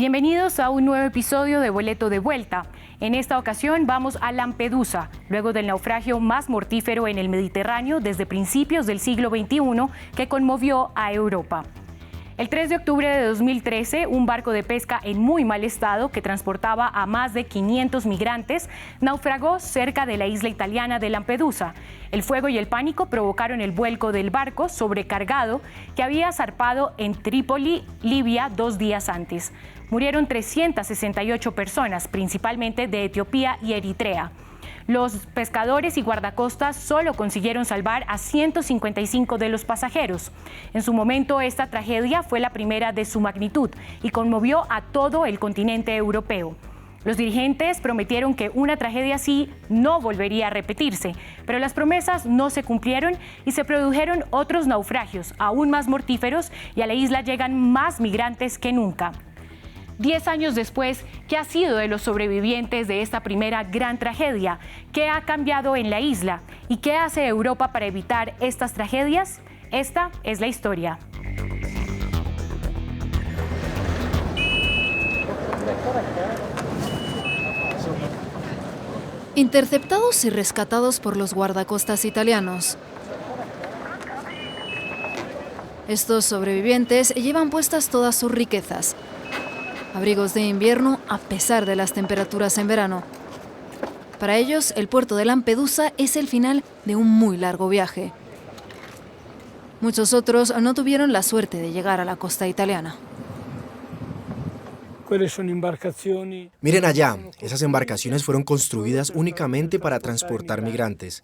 Bienvenidos a un nuevo episodio de Boleto de Vuelta. En esta ocasión vamos a Lampedusa, luego del naufragio más mortífero en el Mediterráneo desde principios del siglo XXI que conmovió a Europa. El 3 de octubre de 2013, un barco de pesca en muy mal estado que transportaba a más de 500 migrantes naufragó cerca de la isla italiana de Lampedusa. El fuego y el pánico provocaron el vuelco del barco sobrecargado que había zarpado en Trípoli, Libia, 2 días antes. Murieron 368 personas, principalmente de Etiopía y Eritrea. Los pescadores y guardacostas solo consiguieron salvar a 155 de los pasajeros. En su momento, esta tragedia fue la primera de su magnitud y conmovió a todo el continente europeo. Los dirigentes prometieron que una tragedia así no volvería a repetirse, pero las promesas no se cumplieron y se produjeron otros naufragios aún más mortíferos y a la isla llegan más migrantes que nunca. 10 años después, ¿qué ha sido de los sobrevivientes de esta primera gran tragedia? ¿Qué ha cambiado en la isla? ¿Y qué hace Europa para evitar estas tragedias? Esta es la historia. Interceptados y rescatados por los guardacostas italianos. Estos sobrevivientes llevan puestas todas sus riquezas. Abrigos de invierno a pesar de las temperaturas en verano. Para ellos, el puerto de Lampedusa es el final de un muy largo viaje. Muchos otros no tuvieron la suerte de llegar a la costa italiana. Miren allá, esas embarcaciones fueron construidas únicamente para transportar migrantes.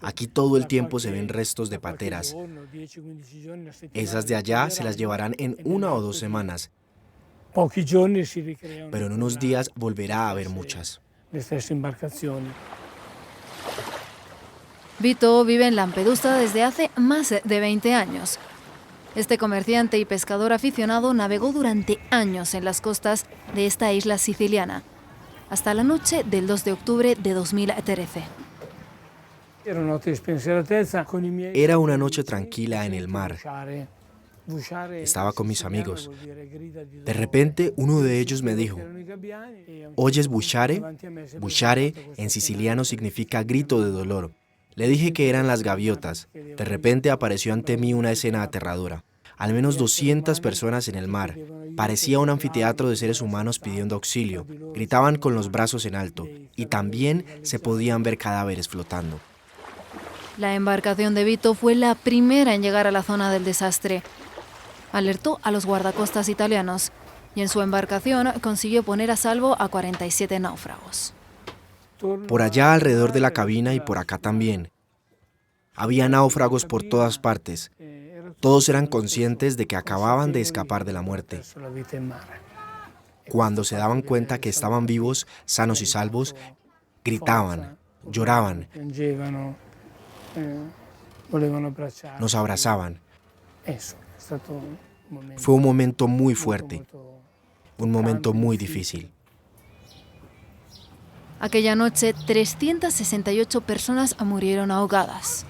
Aquí todo el tiempo se ven restos de pateras. Esas de allá se las llevarán en 1 o 2 semanas, pero en unos días volverá a haber muchas. Vito vive en Lampedusa desde hace más de 20 años. Este comerciante y pescador aficionado navegó durante años en las costas de esta isla siciliana, hasta la noche del 2 de octubre de 2013. Era una noche tranquila en el mar. Estaba con mis amigos. De repente, uno de ellos me dijo: ¿oyes buchare? Buchare en siciliano significa grito de dolor. Le dije que eran las gaviotas. De repente apareció ante mí una escena aterradora. Al menos 200 personas en el mar. Parecía un anfiteatro de seres humanos pidiendo auxilio. Gritaban con los brazos en alto y también se podían ver cadáveres flotando. La embarcación de Vito fue la primera en llegar a la zona del desastre. Alertó a los guardacostas italianos y en su embarcación consiguió poner a salvo a 47 náufragos. Por allá alrededor de la cabina y por acá también. Había náufragos por todas partes. Todos eran conscientes de que acababan de escapar de la muerte. Cuando se daban cuenta que estaban vivos, sanos y salvos, gritaban, lloraban, nos abrazaban. Fue un momento muy fuerte, un momento muy difícil. Aquella noche, 368 personas murieron ahogadas.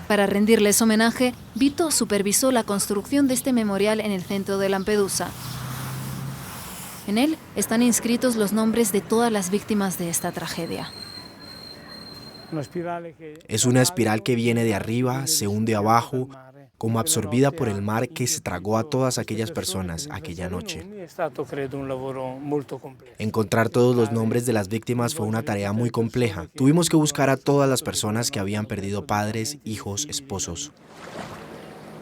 Para rendirles homenaje, Vito supervisó la construcción de este memorial en el centro de Lampedusa. En él están inscritos los nombres de todas las víctimas de esta tragedia. Es una espiral que viene de arriba, se hunde abajo, como absorbida por el mar que se tragó a todas aquellas personas aquella noche. Encontrar todos los nombres de las víctimas fue una tarea muy compleja. Tuvimos que buscar a todas las personas que habían perdido padres, hijos, esposos.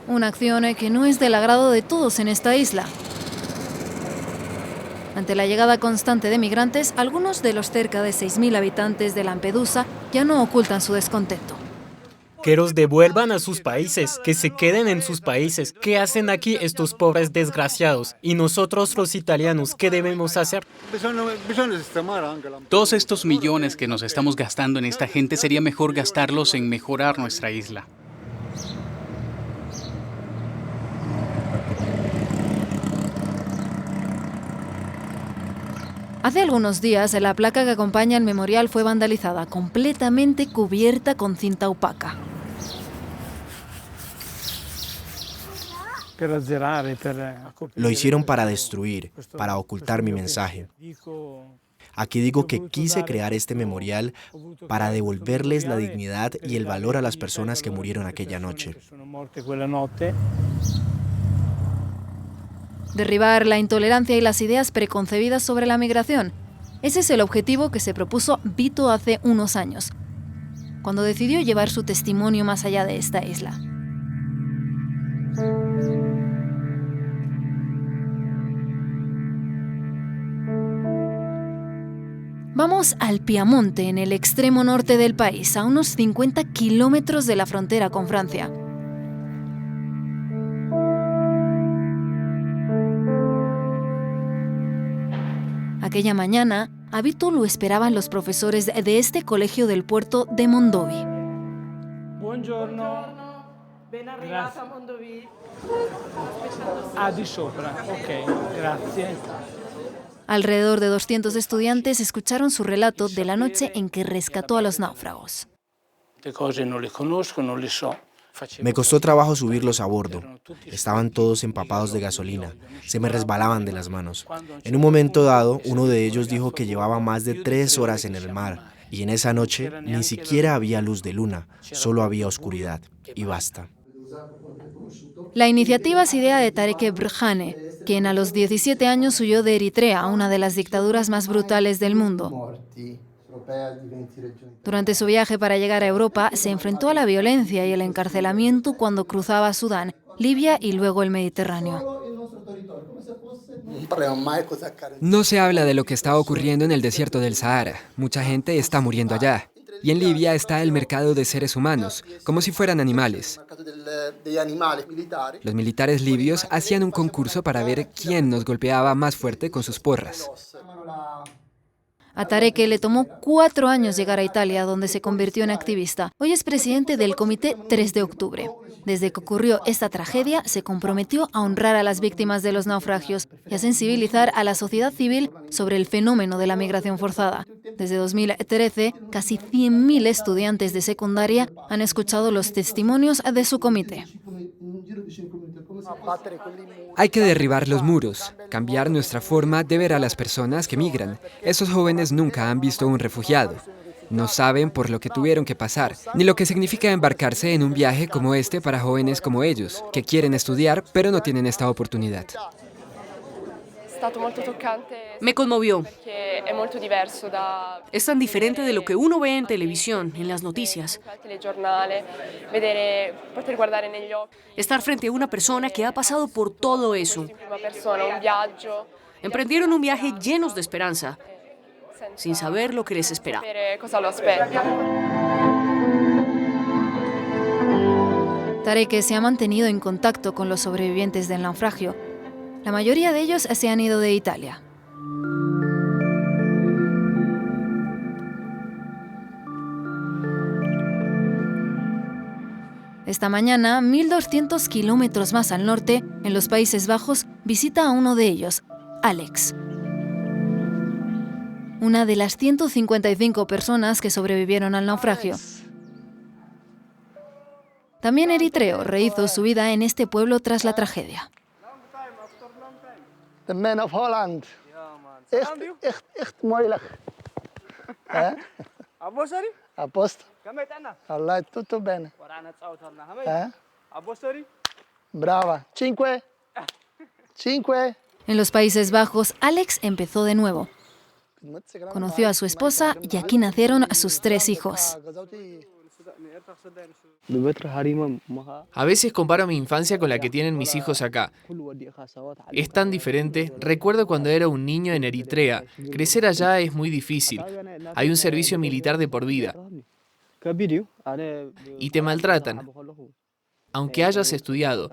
Una acción que no es del agrado de todos en esta isla. Ante la llegada constante de migrantes, algunos de los cerca de 6.000 habitantes de Lampedusa ya no ocultan su descontento. Que los devuelvan a sus países, que se queden en sus países. ¿Qué hacen aquí estos pobres desgraciados? Y nosotros los italianos, ¿qué debemos hacer? Todos estos millones que nos estamos gastando en esta gente sería mejor gastarlos en mejorar nuestra isla. Hace algunos días, la placa que acompaña el memorial fue vandalizada, completamente cubierta con cinta opaca. Lo hicieron para destruir, para ocultar mi mensaje. Aquí digo que quise crear este memorial para devolverles la dignidad y el valor a las personas que murieron aquella noche. Derribar la intolerancia y las ideas preconcebidas sobre la migración. Ese es el objetivo que se propuso Vito hace unos años, cuando decidió llevar su testimonio más allá de esta isla. Vamos al Piamonte, en el extremo norte del país, a unos 50 kilómetros de la frontera con Francia. Aquella mañana, a Vito lo esperaban los profesores de este colegio del puerto de Mondovì. Buongiorno. Ben arrivata a Mondovì. Di sopra. Ok, grazie. Alrededor de 200 estudiantes escucharon su relato de la noche en que rescató a los náufragos. Me costó trabajo subirlos a bordo. Estaban todos empapados de gasolina. Se me resbalaban de las manos. En un momento dado, uno de ellos dijo que llevaba más de 3 horas en el mar. Y en esa noche ni siquiera había luz de luna, solo había oscuridad. Y basta. La iniciativa es idea de Tarek Brhane, quien a los 17 años huyó de Eritrea, una de las dictaduras más brutales del mundo. Durante su viaje para llegar a Europa, se enfrentó a la violencia y el encarcelamiento cuando cruzaba Sudán, Libia y luego el Mediterráneo. No se habla de lo que está ocurriendo en el desierto del Sahara. Mucha gente está muriendo allá. Y en Libia está el mercado de seres humanos, como si fueran animales. Los militares libios hacían un concurso para ver quién nos golpeaba más fuerte con sus porras. A Tarek le tomó 4 años llegar a Italia, donde se convirtió en activista. Hoy es presidente del Comité 3 de octubre. Desde que ocurrió esta tragedia, se comprometió a honrar a las víctimas de los naufragios y a sensibilizar a la sociedad civil sobre el fenómeno de la migración forzada. Desde 2013, casi 100.000 estudiantes de secundaria han escuchado los testimonios de su comité. Hay que derribar los muros, cambiar nuestra forma de ver a las personas que migran. Esos jóvenes nunca han visto un refugiado. No saben por lo que tuvieron que pasar, ni lo que significa embarcarse en un viaje como este para jóvenes como ellos, que quieren estudiar pero no tienen esta oportunidad. Me conmovió. Es tan diferente de lo que uno ve en televisión, en las noticias. Estar frente a una persona que ha pasado por todo eso. Emprendieron un viaje llenos de esperanza, sin saber lo que les espera. Tarek se ha mantenido en contacto con los sobrevivientes del naufragio. La mayoría de ellos se han ido de Italia. Esta mañana, 1.200 kilómetros más al norte, en los Países Bajos, visita a uno de ellos, Alex. Una de las 155 personas que sobrevivieron al naufragio. También eritreo rehizo su vida en este pueblo tras la tragedia. The man of Holland. Echt moeilijk. Aposto. Allah, tutto bene. Brava. 5. En los Países Bajos, Alex empezó de nuevo. Conoció a su esposa y aquí nacieron sus 3 hijos. A veces comparo mi infancia con la que tienen mis hijos acá. Es tan diferente. Recuerdo cuando era un niño en Eritrea. Crecer allá es muy difícil. Hay un servicio militar de por vida. Y te maltratan, aunque hayas estudiado.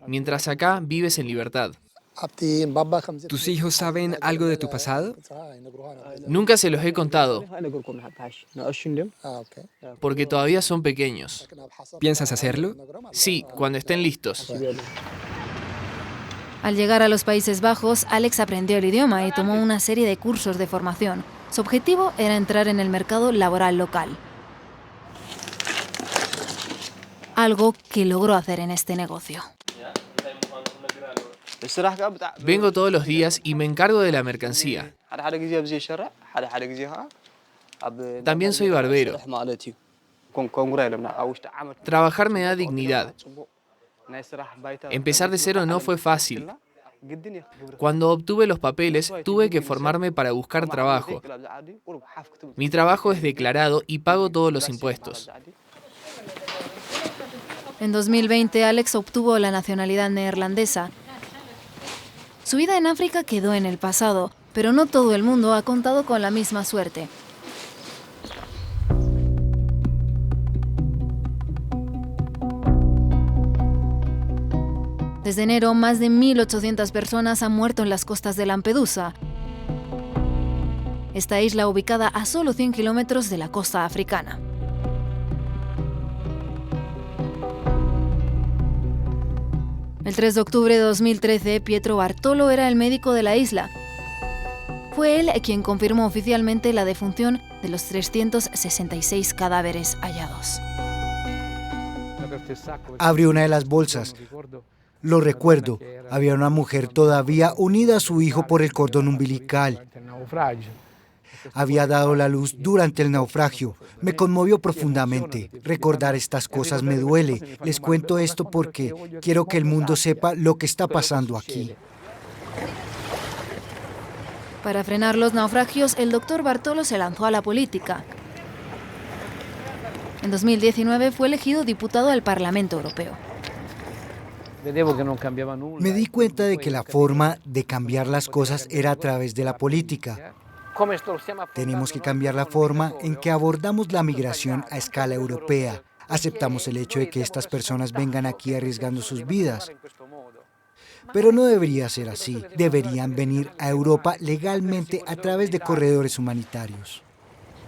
Mientras acá vives en libertad. ¿Tus hijos saben algo de tu pasado? Nunca se los he contado, porque todavía son pequeños. ¿Piensas hacerlo? Sí, cuando estén listos. Al llegar a los Países Bajos, Alex aprendió el idioma y tomó una serie de cursos de formación. Su objetivo era entrar en el mercado laboral local. Algo que logró hacer en este negocio. Vengo todos los días y me encargo de la mercancía. También soy barbero. Trabajar me da dignidad. Empezar de cero no fue fácil. Cuando obtuve los papeles, tuve que formarme para buscar trabajo. Mi trabajo es declarado y pago todos los impuestos. En 2020, Alex obtuvo la nacionalidad neerlandesa. Su vida en África quedó en el pasado, pero no todo el mundo ha contado con la misma suerte. Desde enero, más de 1.800 personas han muerto en las costas de Lampedusa. Esta isla ubicada a solo 100 kilómetros de la costa africana. El 3 de octubre de 2013, Pietro Bartolo era el médico de la isla. Fue él quien confirmó oficialmente la defunción de los 366 cadáveres hallados. Abrió una de las bolsas. Lo recuerdo, había una mujer todavía unida a su hijo por el cordón umbilical. Había dado la luz durante el naufragio. Me conmovió profundamente. Recordar estas cosas me duele. Les cuento esto porque quiero que el mundo sepa lo que está pasando aquí. Para frenar los naufragios, el doctor Bartolo se lanzó a la política. En 2019 fue elegido diputado al Parlamento Europeo. Me di cuenta de que la forma de cambiar las cosas era a través de la política. Tenemos que cambiar la forma en que abordamos la migración a escala europea. Aceptamos el hecho de que estas personas vengan aquí arriesgando sus vidas. Pero no debería ser así. Deberían venir a Europa legalmente a través de corredores humanitarios.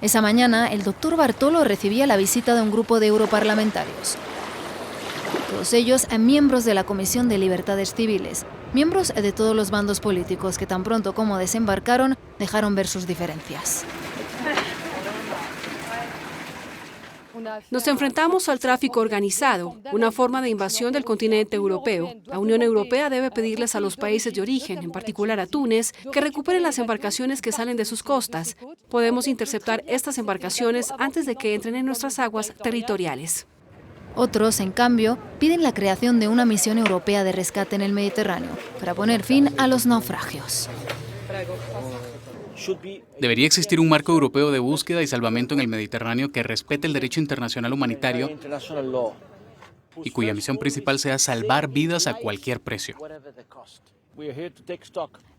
Esa mañana, el doctor Bartolo recibía la visita de un grupo de europarlamentarios. Todos ellos miembros de la Comisión de Libertades Civiles, miembros de todos los bandos políticos que tan pronto como desembarcaron dejaron ver sus diferencias. Nos enfrentamos al tráfico organizado, una forma de invasión del continente europeo. La Unión Europea debe pedirles a los países de origen, en particular a Túnez, que recuperen las embarcaciones que salen de sus costas. Podemos interceptar estas embarcaciones antes de que entren en nuestras aguas territoriales. Otros, en cambio, piden la creación de una misión europea de rescate en el Mediterráneo para poner fin a los naufragios. Debería existir un marco europeo de búsqueda y salvamento en el Mediterráneo que respete el derecho internacional humanitario y cuya misión principal sea salvar vidas a cualquier precio.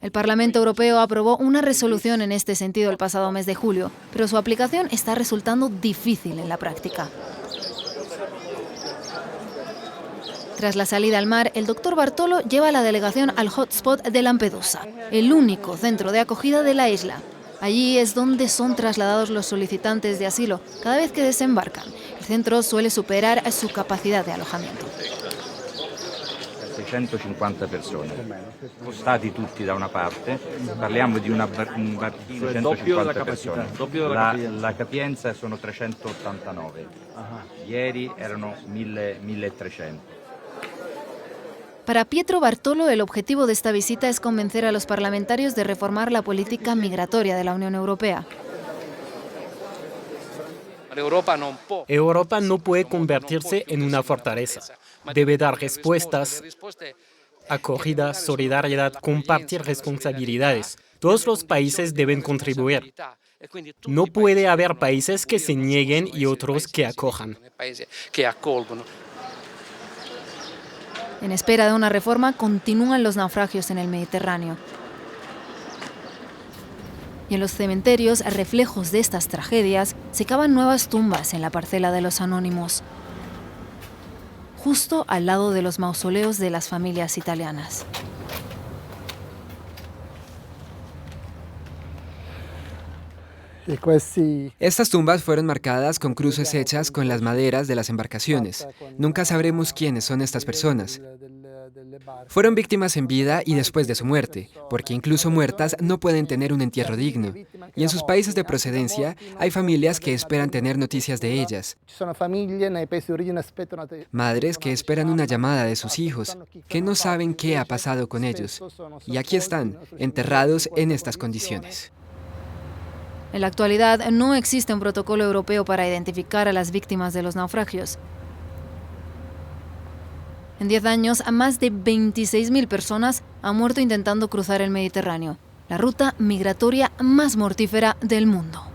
El Parlamento Europeo aprobó una resolución en este sentido el pasado mes de julio, pero su aplicación está resultando difícil en la práctica. Tras la salida al mar, el doctor Bartolo lleva a la delegación al hotspot de Lampedusa, el único centro de acogida de la isla. Allí es donde son trasladados los solicitantes de asilo cada vez que desembarcan. El centro suele superar su capacidad de alojamiento. 650 persone, spostati tutti da una parte, parliamo di una barchina di 150 persone, la capienza sono 389, ieri erano 1300. Para Pietro Bartolo, el objetivo de esta visita es convencer a los parlamentarios de reformar la política migratoria de la Unión Europea. Europa no puede convertirse en una fortaleza. Debe dar respuestas, acogida, solidaridad, compartir responsabilidades. Todos los países deben contribuir. No puede haber países que se nieguen y otros que acojan. En espera de una reforma, continúan los naufragios en el Mediterráneo. Y en los cementerios, reflejos de estas tragedias, se cavan nuevas tumbas en la parcela de los anónimos, justo al lado de los mausoleos de las familias italianas. Estas tumbas fueron marcadas con cruces hechas con las maderas de las embarcaciones. Nunca sabremos quiénes son estas personas. Fueron víctimas en vida y después de su muerte, porque incluso muertas no pueden tener un entierro digno. Y en sus países de procedencia hay familias que esperan tener noticias de ellas. Madres que esperan una llamada de sus hijos, que no saben qué ha pasado con ellos. Y aquí están, enterrados en estas condiciones. En la actualidad no existe un protocolo europeo para identificar a las víctimas de los naufragios. En 10 años, más de 26.000 personas han muerto intentando cruzar el Mediterráneo, la ruta migratoria más mortífera del mundo.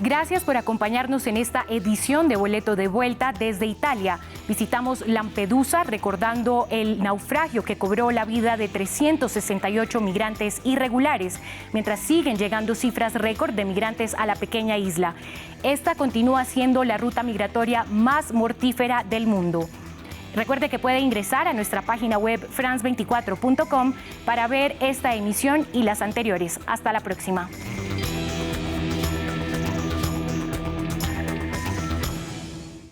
Gracias por acompañarnos en esta edición de Boleto de Vuelta desde Italia. Visitamos Lampedusa recordando el naufragio que cobró la vida de 368 migrantes irregulares, mientras siguen llegando cifras récord de migrantes a la pequeña isla. Esta continúa siendo la ruta migratoria más mortífera del mundo. Recuerde que puede ingresar a nuestra página web france24.com para ver esta emisión y las anteriores. Hasta la próxima.